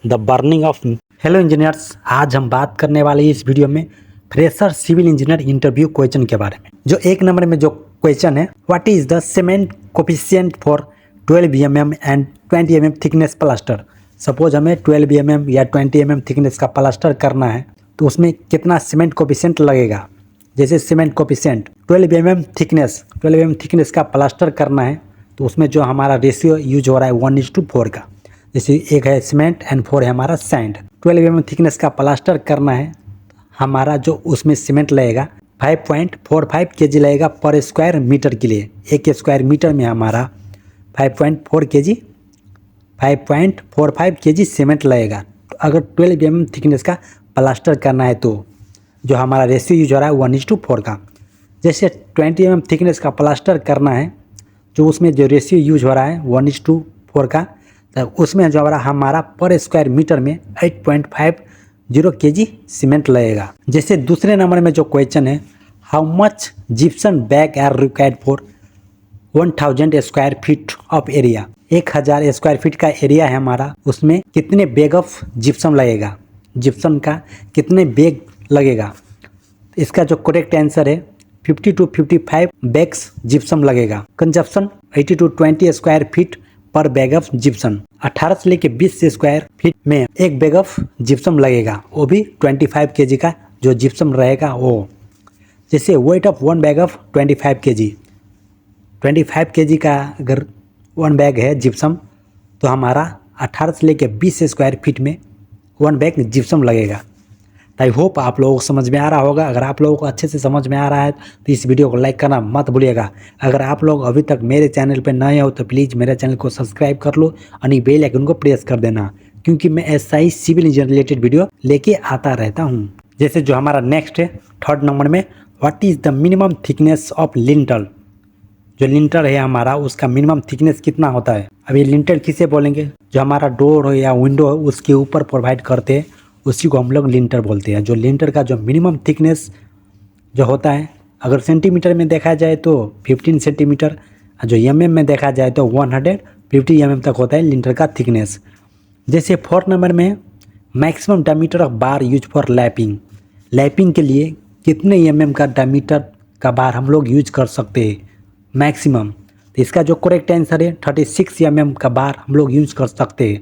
The burning of. Hello engineers, आज हम बात करने वाले हैं इस वीडियो में fresher civil engineer interview question के बारे में। जो एक नंबर में जो क्वेश्चन है, what is the cement coefficient for 12 mm and 20 mm thickness plaster. Suppose हमें 12 mm या 20 mm थिकनेस का प्लास्टर करना है तो उसमें कितना सीमेंट कोफिशिएंट लगेगा। जैसे सीमेंट कोफिशिएंट 12 mm थिकनेस का प्लास्टर करना है तो उसमें जो हमारा रेशियो यूज हो रहा है 1:4 का। जैसे एक है सीमेंट एंड 4 है हमारा सैंड। 12 mm थिकनेस का प्लास्टर करना है, हमारा जो उसमें सीमेंट लगेगा 5.45 kg लगेगा पर स्क्वायर मीटर के लिए। एक स्क्वायर मीटर में हमारा 5.45 kg सीमेंट लगेगा। तो अगर 12 mm थिकनेस का प्लास्टर करना है तो जो हमारा रेशियो यूज हो रहा है 1:4 का। जैसे 20 mm थिकनेस का प्लास्टर करना है, जो उसमें जो रेशियो यूज हो रहा है 1:4 का, तो उसमें जो हमारा पर स्क्वायर मीटर में 8.50 kg सीमेंट लगेगा। जैसे दूसरे नंबर में जो क्वेश्चन है, how much gypsum bag are required for 1000 square feet of area. 1000 square feet का एरिया है हमारा, उसमें कितने बैग ऑफ जिप्सम लगेगा, जिप्सम का कितने बैग लगेगा। इसका जो करेक्ट आंसर है 50 to 55 बैग्स जिप्सम लगेगा। कंजप्शन 80 to 20 स्क्वायर फीट पर बैग ऑफ जिप्सम। 18 से लेके 20 स्क्वायर फीट में एक बैग ऑफ जिप्सम लगेगा, वो भी 25 kg का जो जिप्सम रहेगा वो। जैसे weight of one bag of 25 kg, 25 kg का अगर वन बैग है जिप्सम तो हमारा 18 से लेके 20 स्क्वायर फीट में वन बैग जिप्सम लगेगा। आई होप आप लोगों को समझ में आ रहा होगा। अगर आप लोगों को अच्छे से समझ में आ रहा है तो इस वीडियो को लाइक करना मत भूलिएगा। अगर आप लोग अभी तक मेरे चैनल पर नए हो तो प्लीज़ मेरे चैनल को सब्सक्राइब कर लो और बेल आइकन को प्रेस कर देना, क्योंकि मैं ऐसा ही सिविल इंजीनियर रिलेटेड वीडियो लेके आता रहता हूँ। जैसे जो हमारा नेक्स्ट है थर्ड नंबर में, what is the minimum thickness of lintel. जो लिंटर है हमारा उसका मिनिमम थिकनेस कितना होता है। अब ये लिंटर किसे बोलेंगे, जो हमारा डोर हो या विंडो हो उसके ऊपर प्रोवाइड करते हैं उसी को हम लोग लिंटर बोलते हैं। जो लिंटर का जो मिनिमम थिकनेस जो होता है, अगर सेंटीमीटर में देखा जाए तो 15 सेंटीमीटर, जो mm में देखा जाए तो 150 mm तक होता है लिंटर का थिकनेस। जैसे फोर्थ नंबर में, maximum diameter of bar use for lapping. Lapping के लिए कितने mm का डायमीटर का बार हम लोग यूज कर सकते हैं मैक्सिमम। तो इसका जो करेक्ट आंसर है 36 mm का बार हम लोग यूज कर सकते हैं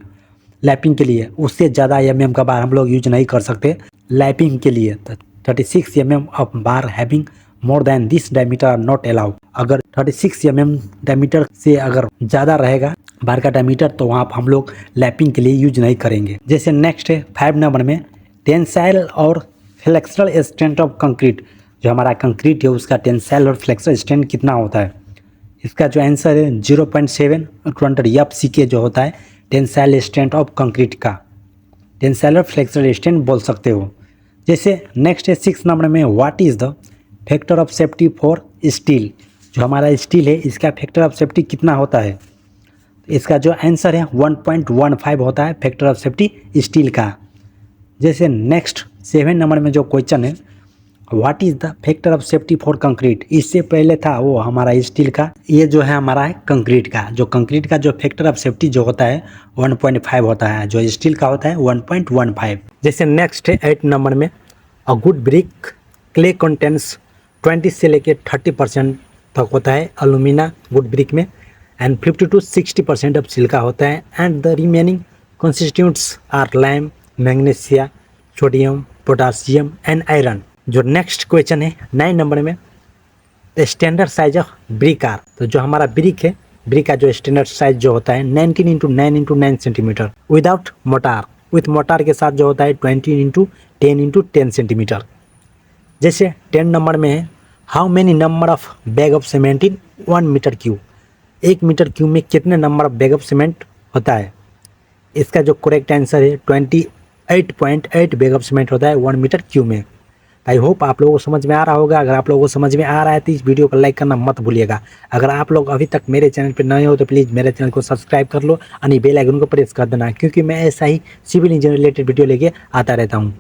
लैपिंग के लिए। उससे ज़्यादा mm का बार हम लोग यूज नहीं कर सकते लैपिंग के लिए। 36 mm of bar having more than this diameter are not allowed. अगर 36 mm डायमीटर से अगर ज़्यादा रहेगा बार का डायमीटर तो वहाँ हम लोग लैपिंग के लिए यूज नहीं करेंगे। जैसे नेक्स्ट है 5 नंबर में, टेंसाइल और फ्लेक्सरल स्ट्रेंथ ऑफ कंक्रीट। जो हमारा कंक्रीट है उसका टेंसाइल और फ्लेक्सरल स्ट्रेंथ कितना होता है। इसका जो आंसर है 0.7 FCK जो होता है टेंसाइल स्ट्रेंथ ऑफ कंक्रीट का। टेंसाइल और फ्लेक्सरल स्ट्रेंथ बोल सकते हो। जैसे नेक्स्ट है 6 नंबर में, what is the factor of safety for steel. जो हमारा स्टील है इसका फैक्टर ऑफ सेफ्टी कितना होता है। इसका जो आंसर है 1.15 होता है फैक्टर ऑफ सेफ्टी स्टील का। जैसे नेक्स्ट 7 नंबर में जो क्वेश्चन है, what is the factor of safety for concrete. इससे पहले था वो हमारा स्टील का, ये जो है हमारा है कंक्रीट का। जो कंक्रीट का जो फैक्टर ऑफ सेफ्टी जो होता है 1.5 होता है, जो स्टील का होता है 1.15। जैसे नेक्स्ट है 8 नंबर में, a good brick clay contents 20 से लेके 30% तक होता है अलुमिना गुड ब्रिक में, एंड 50 to 60% ऑफ सिलिका होता है, and the remaining constituents are lime, magnesia, sodium, potassium and iron. जो नेक्स्ट क्वेश्चन है 9 नंबर में, standard size of brick are. तो जो हमारा ब्रिक है, ब्रिक का जो स्टैंडर्ड साइज जो होता है 19 × 9 × 9 centimetre without motor. With motor के साथ जो होता है 20 × 10 × 10 सेंटीमीटर। जैसे 10 नंबर में है, how many number of bag of cement in 1 metre cube. 1 metre cube में कितने number of bag of cement होता है। इसका जो करेक्ट आंसर है 28.8 बैग ऑफ सीमेंट होता है 1 मीटर क्यूब में। आई होप आप लोगों को समझ में आ रहा होगा। अगर आप लोगों को समझ में आ रहा है तो इस वीडियो को लाइक करना मत भूलिएगा। अगर आप लोग अभी तक मेरे चैनल पर नए हो तो प्लीज़ मेरे चैनल को सब्सक्राइब कर लो और बेल आइकन को प्रेस कर देना, क्योंकि मैं ऐसा ही सिविल इंजीनियर रिलेटेड वीडियो लेके आता रहता हूँ।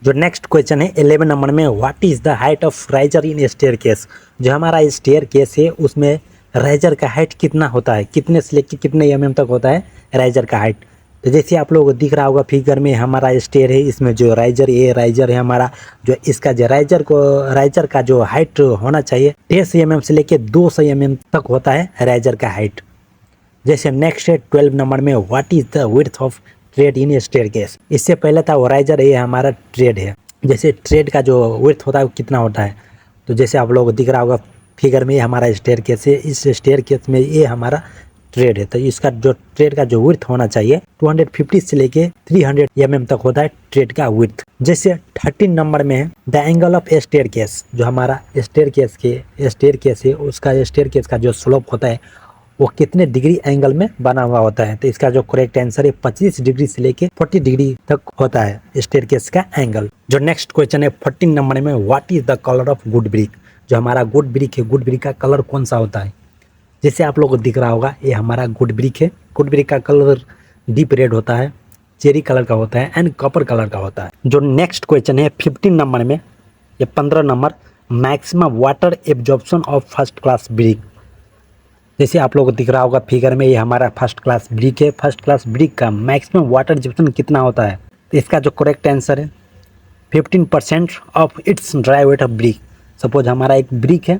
जो नेक्स्ट क्वेश्चन है 11 नंबर में, what is the height of riser in staircase. जो हमारा स्टेयरकेस है उसमें राइजर का हाइट कितना होता है, कितने से लेकर कितने mm तक होता है राइजर का हाइट। तो जैसे आप लोगों को दिख रहा होगा फिगर में हमारा स्टेयर है, इसमें जो राइजर है हमारा, जो इसका जो राइजर का जो हाइट होना चाहिए 1.5 mm से लेके 200 mm तक होता है राइजर का हाइट। जैसे नेक्स्ट है 12 नंबर में, what is the width of trade in staircase. इससे पहले था वो राइजर, ये हमारा ट्रेड है। जैसे ट्रेड का जो विड्थ होता है वो कितना होता है, तो जैसे आप लोगों को दिख रहा होगा फिगर में, ये हमारा स्टेयरकेस है, इस स्टेयरकेस में ये हमारा ट्रेड है। तो इसका जो ट्रेड का जो विड्थ होना चाहिए 250 से लेके 300 mm तक होता है ट्रेड का विड्थ। जैसे 13 नंबर में है द एंगल ऑफ स्टेयरकेस, जो हमारा स्टेयरकेस है उसका स्टेयरकेस का जो स्लोप होता है वो कितने डिग्री एंगल में बना हुआ होता है। तो इसका जो करेक्ट आंसर है 25 डिग्री से लेके 40 डिग्री तक होता है स्टेयरकेस का एंगल। जो नेक्स्ट क्वेश्चन है 14 नंबर में, what is the colour of good brick. जो हमारा गुड ब्रिक है, गुड ब्रिक का कलर कौन सा होता है। जैसे आप लोगों को दिख रहा होगा ये हमारा गुड ब्रिक है। गुड ब्रिक का कलर डीप रेड होता है, चेरी कलर का होता है एंड कॉपर कलर का होता है। जो नेक्स्ट क्वेश्चन है 15 नंबर में, ये 15 number, maximum water absorption of first class brick. जैसे आप लोगों को दिख रहा होगा फिगर में, ये हमारा फर्स्ट क्लास ब्रिक है। फर्स्ट क्लास ब्रिक का मैक्सिमम वाटर एब्जॉर्प्शन कितना होता है, तो इसका जो करेक्ट आंसर है 15% of its dry weight of brick. Suppose हमारा एक ब्रिक है,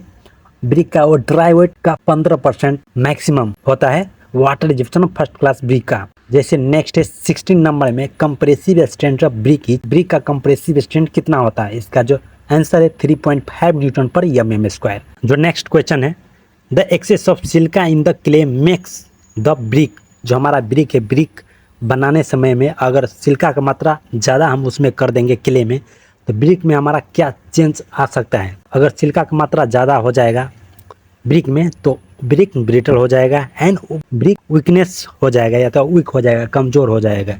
ब्रिक का वो ड्राई वेट का 15% मैक्सिमम होता है water absorption of first class brick का। जैसे नेक्स्ट है 16 नंबर में, कंप्रेसिव स्ट्रेंथ ऑफ ब्रिक का कंप्रेसिव स्ट्रेंथ कितना होता है। इसका जो आंसर है 3.5 न्यूटन पर mm स्क्वायर। जो नेक्स्ट क्वेश्चन है the excess of silica in the clay makes the brick. जो हमारा ब्रिक है, ब्रिक बनाने समय में अगर सिलिका का मात्रा ज़्यादा हम उसमें कर देंगे क्ले में, तो ब्रिक में हमारा क्या चेंज आ सकता है। अगर सिलिका का मात्रा ज़्यादा हो जाएगा ब्रिक में तो ब्रिक ब्रिटल हो जाएगा एंड ब्रिक वीकनेस हो जाएगा, या तो वीक हो जाएगा, कमज़ोर हो जाएगा।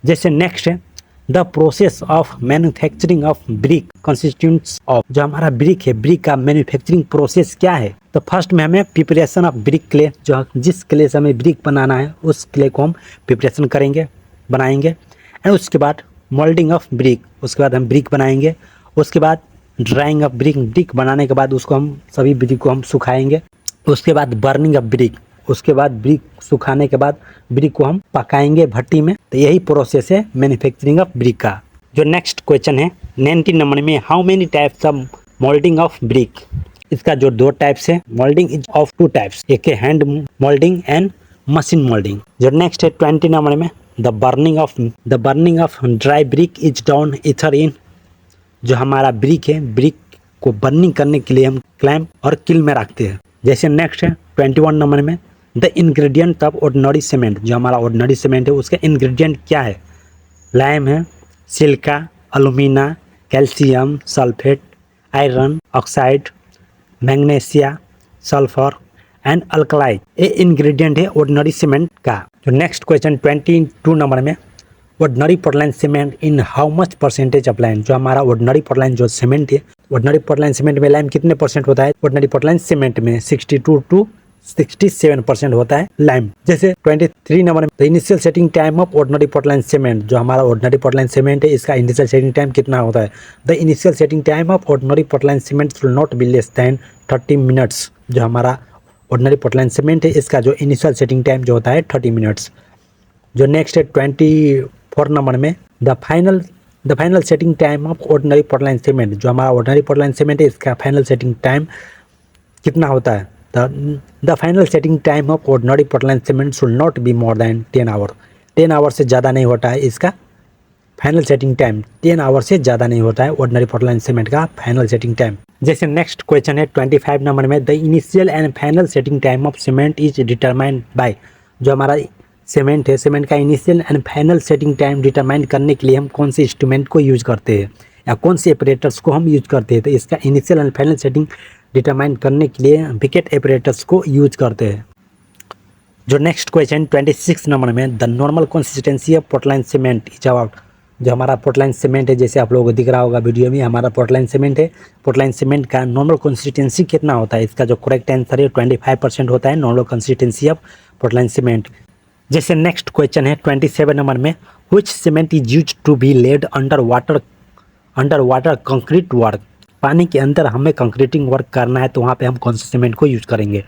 जैसे नेक्स्ट है the process of manufacturing of brick consistence of. जो हमारा ब्रिक है, ब्रिक का मैन्युफैक्चरिंग प्रोसेस क्या है, तो फर्स्ट में हमें प्रिपरेशन ऑफ ब्रिक क्ले, जो जिस क्ले से हमें ब्रिक बनाना है उस क्ले को हम प्रिपरेशन करेंगे, बनाएंगे। एंड उसके बाद मोल्डिंग ऑफ ब्रिक, उसके बाद हम ब्रिक बनाएंगे। उसके बाद ड्राइंग ऑफ ब्रिक, ब्रिक बनाने के बाद उसको हम सभी ब्रिक को हम सुखाएंगे। उसके बाद बर्निंग ऑफ ब्रिक, उसके बाद ब्रिक सुखाने के बाद ब्रिक को हम पकाएंगे भट्टी में। तो यही प्रोसेस है मैन्युफैक्चरिंग ऑफ ब्रिक का। जो नेक्स्ट क्वेश्चन है 19 नंबर में, how many types of moulding of brick. इसका जो 2 टाइप्स है, मोल्डिंग इज ऑफ 2 टाइप्स, एक है hand moulding and machine moulding. जो नेक्स्ट है 20 नंबर में, the burning of dry brick is down either in. जो हमारा ब्रिक है, ब्रिक को बर्निंग करने के लिए हम क्लैंप और किल में रखते हैं। जैसे नेक्स्ट है 21 नंबर में, the ingredient of ordinary cement. जो हमारा ऑर्डिनरी सीमेंट है उसका इंग्रेडिएंट क्या है, लाइम है, silica, alumina, calcium sulphate, iron oxide, magnesia, sulphur and alkaloid. ये इंग्रेडिएंट है ऑर्डिनरी सीमेंट का। जो नेक्स्ट क्वेश्चन 22 नंबर में, ordinary Portland cement in how much percentage of lime. जो हमारा ऑर्डिनरी पोर्टलैंड जो सीमेंट है, ऑर्डिनरी पोर्टलैंड सीमेंट में लाइम कितने परसेंट होता है। ऑर्डिनरी पोर्टलैंड सीमेंट में 62 to 67% होता है लाइम। जैसे 23 नंबर में, the initial setting time of ordinary Portland cement. जो हमारा ऑर्डिनरी पोर्टलैंड सीमेंट है इसका इनिशियल सेटिंग टाइम कितना होता है। The initial setting time of ordinary Portland cement should not be less than 30 minutes. जो हमारा ऑर्डिनरी पोर्टलैंड सीमेंट है इसका जो इनिशियल सेटिंग टाइम जो होता है 30 मिनट्स। जो नेक्स्ट है 24 नंबर में, the final setting time of ordinary Portland cement. जो हमारा ऑर्डिनरी पोर्टलैंड सीमेंट है इसका फाइनल सेटिंग टाइम कितना होता है। The final setting time of ordinary Portland cement should not be more than 10 hour. 10 hour से ज़्यादा नहीं होता है इसका फाइनल सेटिंग टाइम, 10 आवर से ज़्यादा नहीं होता है ऑर्डिनरी पोर्टलैंड सीमेंट का फाइनल सेटिंग टाइम। जैसे नेक्स्ट क्वेश्चन है 25 नंबर में, the initial and final setting time of cement is determined by. जो हमारा सीमेंट है, सीमेंट का initial and final setting time determine करने के लिए हम कौन से इंस्ट्रूमेंट को यूज़ करते हैं या कौन से ऑपरेटर्स को हम यूज़ करते हैं। तो इसका initial and final setting determine करने के लिए विकेट ऑपरेटर्स को यूज करते हैं। जो नेक्स्ट क्वेश्चन 26 नंबर में, the normal consistency of Portland cement is about. जो हमारा पोर्टलैंड सीमेंट है, जैसे आप लोगों को दिख रहा होगा वीडियो में, हमारा पोर्टलैंड सीमेंट है। पोर्टलैंड सीमेंट का नॉर्मल कंसिस्टेंसी कितना होता है। इसका जो करेक्ट आंसर है 25% होता है normal consistency of Portland cement. जैसे नेक्स्ट क्वेश्चन है 27 नंबर में, which cement is used to be laid under water concrete work. पानी के अंदर हमें कंक्रीटिंग वर्क करना है तो वहाँ पे हम कौन से सीमेंट को यूज करेंगे।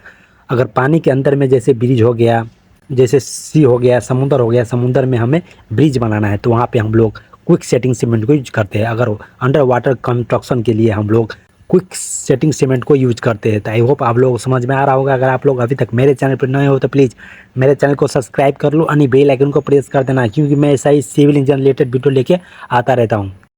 अगर पानी के अंदर में जैसे ब्रिज हो गया जैसे सी हो गया, समुंदर हो गया, समुंदर में हमें ब्रिज बनाना है तो वहाँ पे हम लोग क्विक सेटिंग सीमेंट को यूज करते हैं। अगर अंडर वाटर कंस्ट्रक्शन के लिए हम लोग क्विक सेटिंग सीमेंट को यूज करते हैं। तो आई होप आप लोगों को समझ में आ रहा होगा। अगर आप लोग अभी तक मेरे चैनल पर नए हो तो प्लीज़ मेरे चैनल को सब्सक्राइब कर लो, बेल आइकन को प्रेस कर देना, क्योंकि मैं ऐसा ही सिविल इंजन रिलेटेड वीडियो लेके आता रहता हूँ।